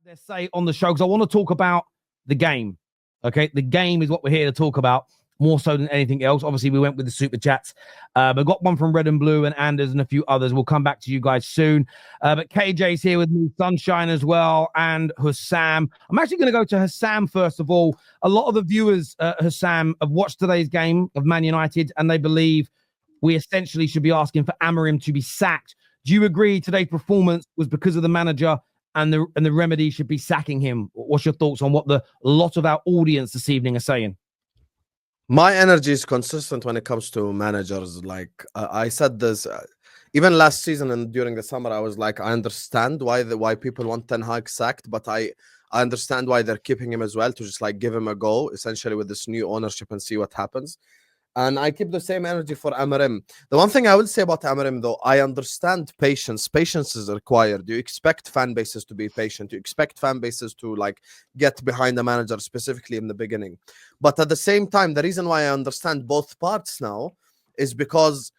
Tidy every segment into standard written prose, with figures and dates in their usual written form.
their say on the show because I want to talk about the game. Okay, the game is what we're here to talk about more so than anything else. Obviously, we went with the super chats. We've got one from Red and Blue and Anders and a few others. We'll come back to you guys soon. But KJ's here with me, Sunshine as well, and Hussam. I'm actually going to go to Hussam first of all. A lot of the viewers, Hussam, have watched today's game of Man United, and they believe we essentially should be asking for Amorim to be sacked. Do you agree today's performance was because of the manager and the remedy should be sacking him? What's your thoughts on what a lot of our audience this evening are saying? My energy is consistent when it comes to managers. Like I said this even last season and during the summer, I was like, I understand why people want Ten Hag sacked, but I understand why they're keeping him as well, to just like give him a go, essentially with this new ownership and see what happens. And I keep the same energy for Amorim. The one thing I will say about Amorim, though, I understand patience. Patience is required. You expect fan bases to be patient. You expect fan bases to like get behind the manager, specifically in the beginning. But at the same time, the reason why I understand both parts now is because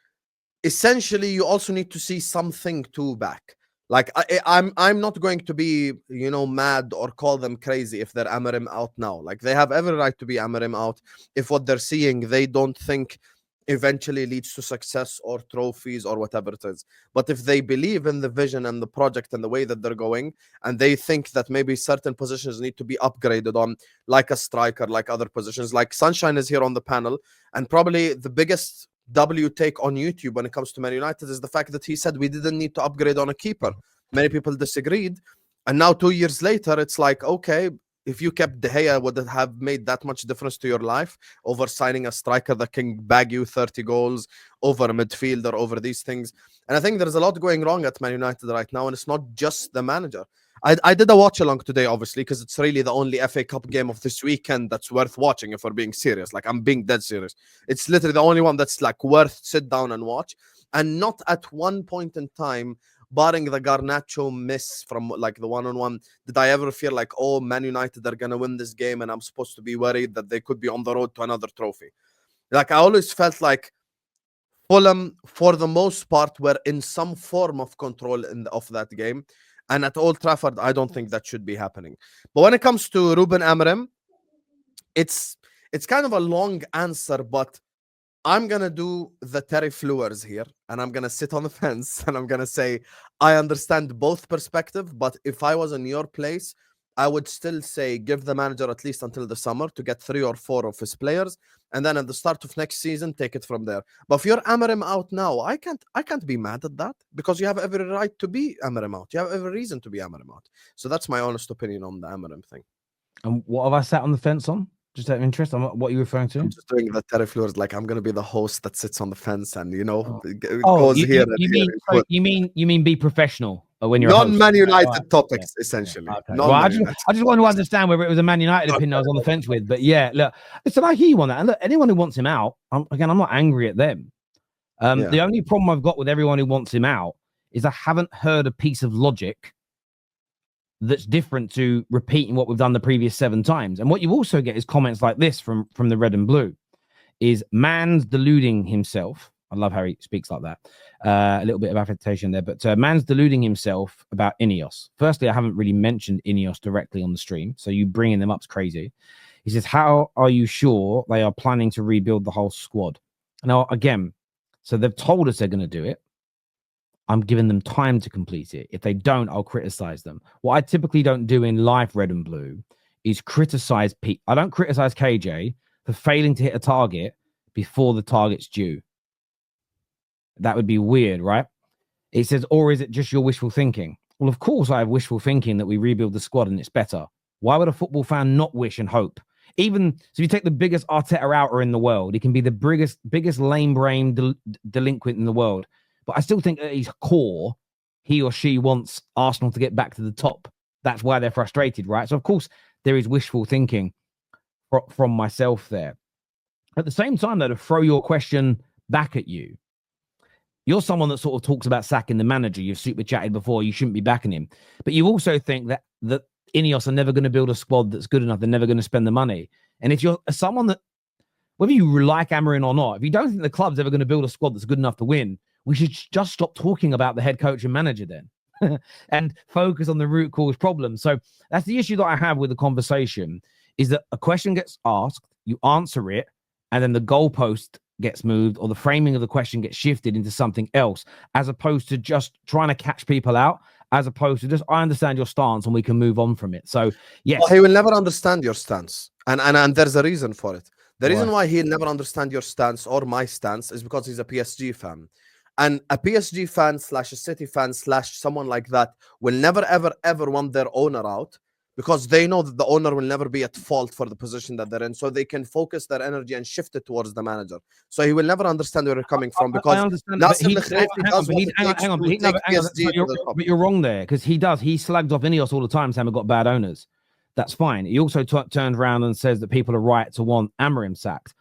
essentially you also need to see something to back. Like I'm not going to be, mad or call them crazy if they're Amorim out now. Like they have every right to be Amorim out if what they're seeing they don't think eventually leads to success or trophies or whatever it is. But if they believe in the vision and the project and the way that they're going, and they think that maybe certain positions need to be upgraded on, like a striker, like other positions, like Sunshine is here on the panel, and probably the biggest W take on YouTube when it comes to Man United is the fact that he said we didn't need to upgrade on a keeper. Many people disagreed, and now 2 years later it's like, okay, if you kept De Gea, would it have made that much difference to your life over signing a striker that can bag you 30 goals, over a midfielder, over these things? And I think there's a lot going wrong at Man United right now, and it's not just the manager. I did a watch along today, obviously, because it's really the only FA Cup game of this weekend that's worth watching, if we're being serious. Like, I'm being dead serious. It's literally the only one that's like worth sit down and watch. And not at one point in time, barring the Garnacho miss from like the one-on-one, did I ever feel like, oh, Man United are going to win this game and I'm supposed to be worried that they could be on the road to another trophy. Like, I always felt like Fulham, for the most part, were in some form of control of that game. And at Old Trafford, I don't think that should be happening. But when it comes to Ruben Amorim, it's kind of a long answer, but I'm going to do the Terry Flewers here, and I'm going to sit on the fence, and I'm going to say, I understand both perspectives, but if I was in your place, I would still say give the manager at least until the summer to get 3 or 4 of his players, and then at the start of next season, take it from there. But if you're Amorim out now, I can't be mad at that, because you have every right to be Amorim out. You have every reason to be Amorim out. So that's my honest opinion on the Amorim thing. And what have I sat on the fence on? Just out of interest, what are you referring to? I'm just doing the Terry Flewers, like I'm going to be the host that sits on the fence and, goes here. You mean be professional when you're non-Man United topics, essentially. Yeah. Okay. Well, I just want to understand whether it was a Man United opinion I was on the fence with. But yeah, look, listen, I hear you on that. And look, anyone who wants him out, I'm not angry at them. The only problem I've got with everyone who wants him out is I haven't heard a piece of logic that's different to repeating what we've done the previous 7 times. And what you also get is comments like this from the Red and Blue, is man's deluding himself. I love how he speaks like that. A little bit of affectation there, but man's deluding himself about Ineos. Firstly, I haven't really mentioned Ineos directly on the stream, so you bringing them up's crazy. He says, how are you sure they are planning to rebuild the whole squad? Now, again, so they've told us they're going to do it. I'm giving them time to complete it. If they don't, I'll criticize them. What I typically don't do in live Red and Blue is criticize Pete. I don't criticize KJ for failing to hit a target before the target's due. That would be weird, right? It says, or is it just your wishful thinking? Well, of course I have wishful thinking that we rebuild the squad and it's better. Why would a football fan not wish and hope? Even so, if you take the biggest Arteta outer in the world, he can be the biggest lame-brained delinquent in the world. But I still think at his core, he or she wants Arsenal to get back to the top. That's why they're frustrated, right? So, of course, there is wishful thinking from myself there. At the same time, though, to throw your question back at you, you're someone that sort of talks about sacking the manager. You've super chatted before. You shouldn't be backing him. But you also think that Ineos are never going to build a squad that's good enough. They're never going to spend the money. And if you're someone that, whether you like Amorim or not, if you don't think the club's ever going to build a squad that's good enough to win, we should just stop talking about the head coach and manager then. and focus on the root cause problem. So that's the issue that I have with the conversation, is that a question gets asked, you answer it, and then the goalpost gets moved, or the framing of the question gets shifted into something else, as opposed to just trying to catch people out, as opposed to just, I understand your stance and we can move on from it. So yes. Well, he will never understand your stance. And there's a reason for it. The reason why he'll never understand your stance or my stance is because he's a PSG fan. And a PSG fan / a City fan / someone like that will never, ever, ever want their owner out, because they know that the owner will never be at fault for the position that they're in. So they can focus their energy and shift it towards the manager. So he will never understand where you're coming from, because I understand, but you're wrong there, because he slags off Ineos all the time saying we've got bad owners. That's fine. He also turned around and says that people are right to want Amorim sacked.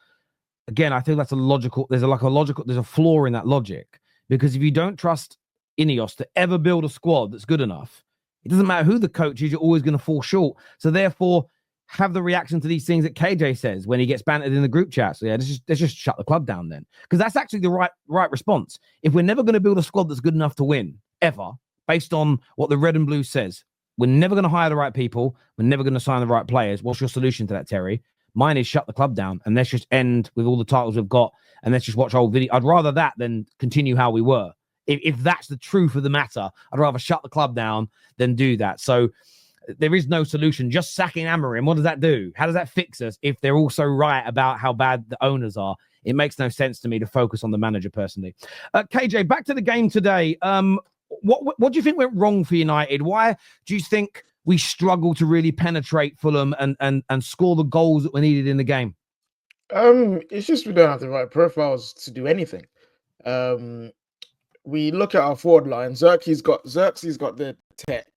Again, I think that's there's a flaw in that logic, because if you don't trust Ineos to ever build a squad that's good enough, it doesn't matter who the coach is, you're always going to fall short. So therefore, have the reaction to these things that KJ says when he gets bantered in the group chat. So yeah, let's just shut the club down then, because that's actually the right response. If we're never going to build a squad that's good enough to win ever, based on what the red and blue says, we're never going to hire the right people, we're never going to sign the right players. What's your solution to that, Terry? Mine is shut the club down and let's just end with all the titles we've got and let's just watch old video. I'd rather that than continue how we were. If that's the truth of the matter, I'd rather shut the club down than do that. So there is no solution. Just sacking Amorim, what does that do? How does that fix us if they're also right about how bad the owners are? It makes no sense to me to focus on the manager personally. KJ, back to the game today. What do you think went wrong for United? Why do you think we struggled to really penetrate Fulham and score the goals that were needed in the game? It's just we don't have the right profiles to do anything. We look at our forward line. Xerxes got the tech.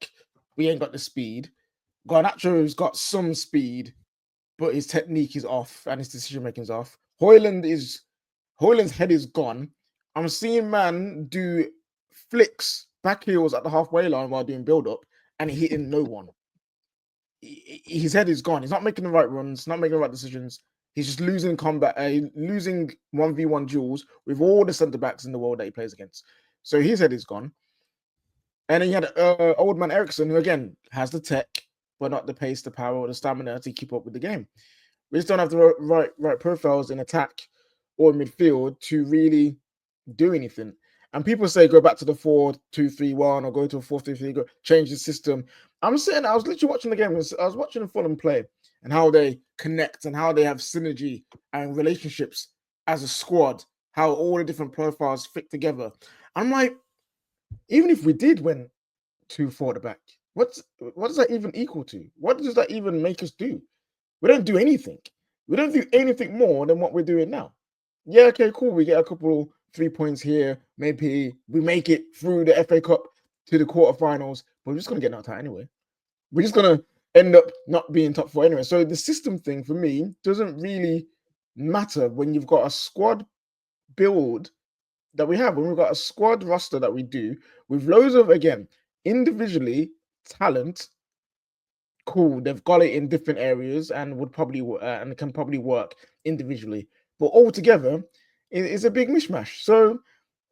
We ain't got the speed. Garnacho's got some speed, but his technique is off and his decision making is off. Højlund's head is gone. I'm seeing man do flicks back heels at the halfway line while doing build up, and he hitting no one. His head is gone. He's not making the right runs, not making the right decisions. He's just losing combat, losing 1v1 duels with all the centre backs in the world that he plays against. So his head is gone. And then you had old man Ericsson, who again has the tech, but not the pace, the power, or the stamina to keep up with the game. We just don't have the right profiles in attack or midfield to really do anything. And people say go back to the 4-2-3-1 or go to a 4-3-3, go change the system. I was literally watching the game. I was watching Fulham play and how they connect and how they have synergy and relationships as a squad, how all the different profiles fit together. I'm like, even if we did win 2-4 at the back, what does that even equal to? What does that even make us do? We don't do anything. We don't do anything more than what we're doing now. Yeah, okay, cool. We get a couple 3 points here. Maybe we make it through the FA Cup to the quarterfinals, but we're just going to get knocked out anyway. We're just going to end up not being top 4 anyway. So the system thing for me doesn't really matter when you've got a squad build that we have, when we've got a squad roster that we do with loads of, again, individually talent. Cool, they've got it in different areas and would probably and can probably work individually, but all together it's a big mishmash. So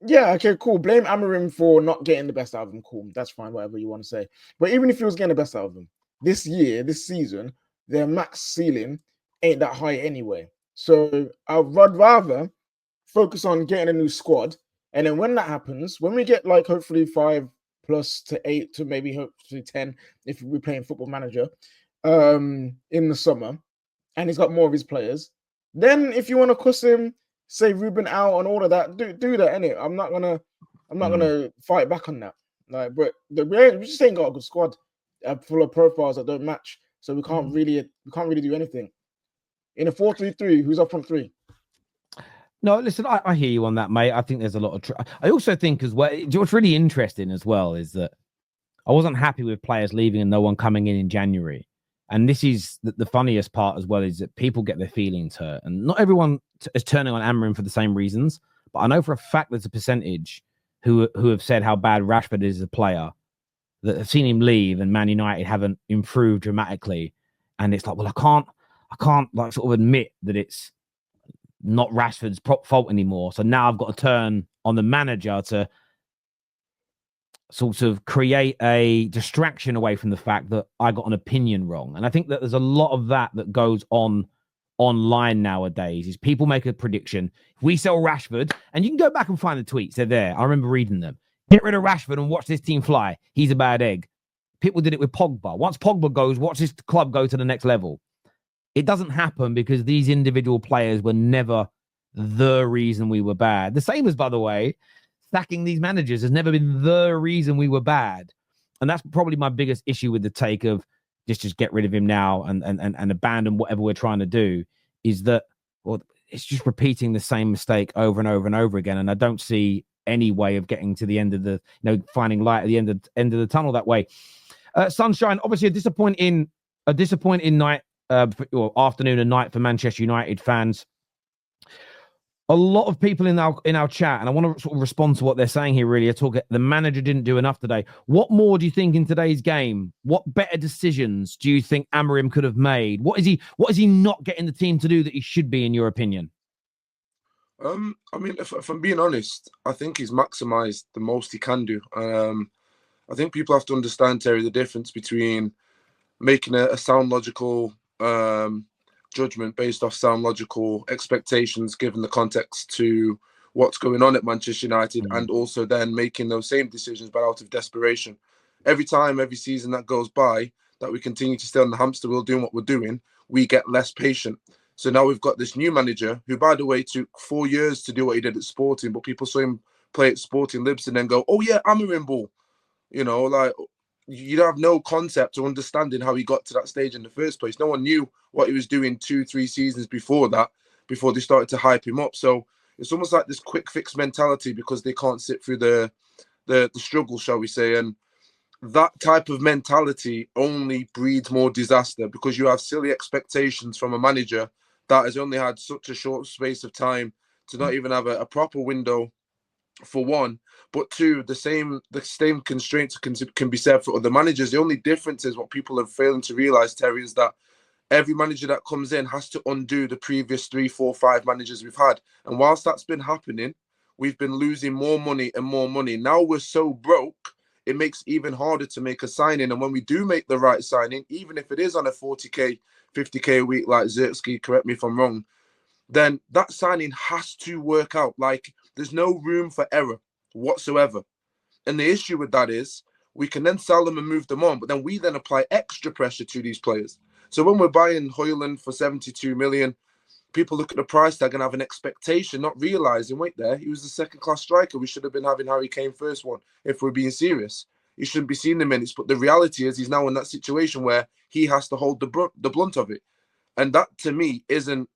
yeah, okay, cool. Blame Amorim for not getting the best out of him. Cool, that's fine, whatever you want to say. But even if he was getting the best out of him this season, their max ceiling ain't that high anyway. So I'd rather focus on getting a new squad, and then when that happens, when we get like hopefully 5+ to 8 to maybe hopefully 10 if we're playing Football Manager in the summer, and he's got more of his players, then if you want to cuss him, say Ruben out and all of that, do that, innit? I'm not gonna fight back on that. Like, but we just ain't got a good squad full of profiles that don't match, so we can't really do anything. In a 4-3-3, who's up front 3? No, listen, I hear you on that, mate. I think there's a lot of... I also think as well, what's really interesting as well is that I wasn't happy with players leaving and no one coming in January. And this is the funniest part as well, is that people get their feelings hurt. And not everyone is turning on Amorim for the same reasons. But I know for a fact there's a percentage who have said how bad Rashford is as a player, that have seen him leave and Man United haven't improved dramatically. And it's like, well, I can't like sort of admit that it's not Rashford's fault anymore. So now I've got to turn on the manager to sort of create a distraction away from the fact that I got an opinion wrong. And I think that there's a lot of that goes on online nowadays. Is people make a prediction. If we sell Rashford, and you can go back and find the tweets, they're there. I remember reading them. Get rid of Rashford and watch this team fly. He's a bad egg. People did it with Pogba. Once Pogba goes, watch this club go to the next level. It doesn't happen because these individual players were never the reason we were bad. The same as, by the way, sacking these managers has never been the reason we were bad. And that's probably my biggest issue with the take of just get rid of him now and abandon whatever we're trying to do, is that, well, it's just repeating the same mistake over and over and over again. And I don't see any way of getting to the end of the, finding light at the end of the tunnel that way. Sunshine, obviously a disappointing night, or afternoon and night for Manchester United fans. A lot of people in our chat, and I want to sort of respond to what they're saying here, really. The manager didn't do enough today. What more do you think in today's game? What better decisions do you think Amorim could have made? What is he not getting the team to do that he should be, in your opinion? I mean, if I'm being honest, I think he's maximised the most he can do. I think people have to understand, Terry, the difference between making a sound logical judgment based off sound logical expectations given the context to what's going on at Manchester United, and also then making those same decisions but out of desperation. Every season that goes by that we continue to stay on the hamster wheel doing what we're doing, we get less patient. So now we've got this new manager who, by the way, took 4 years to do what he did at Sporting, but people saw him play at Sporting Libs and then go, oh yeah, Amorim ball. Like, you have no concept or understanding how he got to that stage in the first place. No one knew what he was doing 2-3 seasons before that, before they started to hype him up. So it's almost like this quick fix mentality because they can't sit through the struggle, shall we say. And that type of mentality only breeds more disaster because you have silly expectations from a manager that has only had such a short space of time to not even have a proper window, for one, but two, the same constraints can be said for other managers. The only difference is what people are failing to realize, Terry, is that every manager that comes in has to undo the previous 3, 4, 5 managers we've had. And whilst that's been happening, we've been losing more money and more money. Now we're so broke, it makes it even harder to make a signing. And when we do make the right signing, even if it is on a 40k, 50k a week, like Zirkzee, correct me if I'm wrong, then that signing has to work out. Like, there's no room for error whatsoever. And the issue with that is we can then sell them and move them on, but then we then apply extra pressure to these players. So when we're buying Højlund for 72 million, people look at the price tag and have an expectation, not realizing, wait there, he was the second-class striker. We should have been having Harry Kane first one, if we're being serious. He shouldn't be seeing the minutes, but the reality is he's now in that situation where he has to hold the blunt of it. And that, to me, it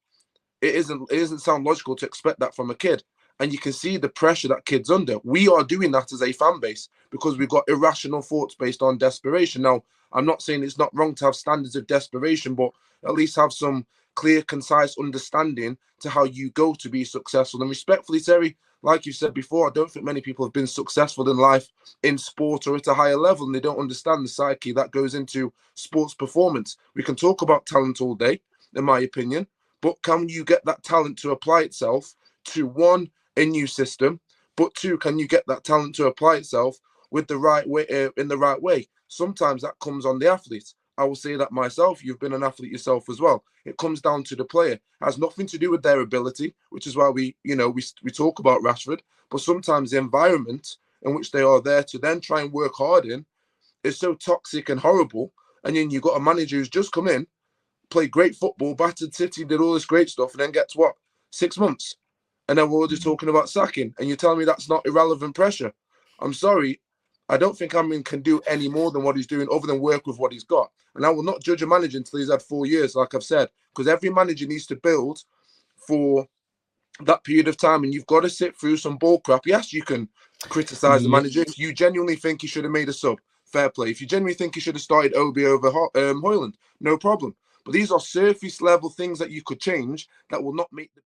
isn't sound logical to expect that from a kid. And you can see the pressure that kid's under. We are doing that as a fan base because we've got irrational thoughts based on desperation. Now, I'm not saying it's not wrong to have standards of desperation, but at least have some clear, concise understanding to how you go to be successful. And respectfully, Terry, like you said before, I don't think many people have been successful in life, in sport, or at a higher level, and they don't understand the psyche that goes into sports performance. We can talk about talent all day, in my opinion, but can you get that talent to apply itself to, one, a new system, but two, can you get that talent to apply itself with the right way, in the right way? Sometimes that comes on the athlete. I will say that myself. You've been an athlete yourself as well. It comes down to the player. It has nothing to do with their ability, which is why we talk about Rashford. But sometimes the environment in which they are there to then try and work hard in is so toxic and horrible. And then you've got a manager who's just come in, played great football, battered City, did all this great stuff, and then gets what? 6 months. And then we're all just talking about sacking. And you're telling me that's not irrelevant pressure. I'm sorry. I don't think Amorim can do any more than what he's doing other than work with what he's got. And I will not judge a manager until he's had 4 years, like I've said, because every manager needs to build for that period of time. And you've got to sit through some ball crap. Yes, you can criticize the manager. If you genuinely think he should have made a sub, fair play. If you genuinely think he should have started Obi over Højlund, no problem. But these are surface level things that you could change that will not make the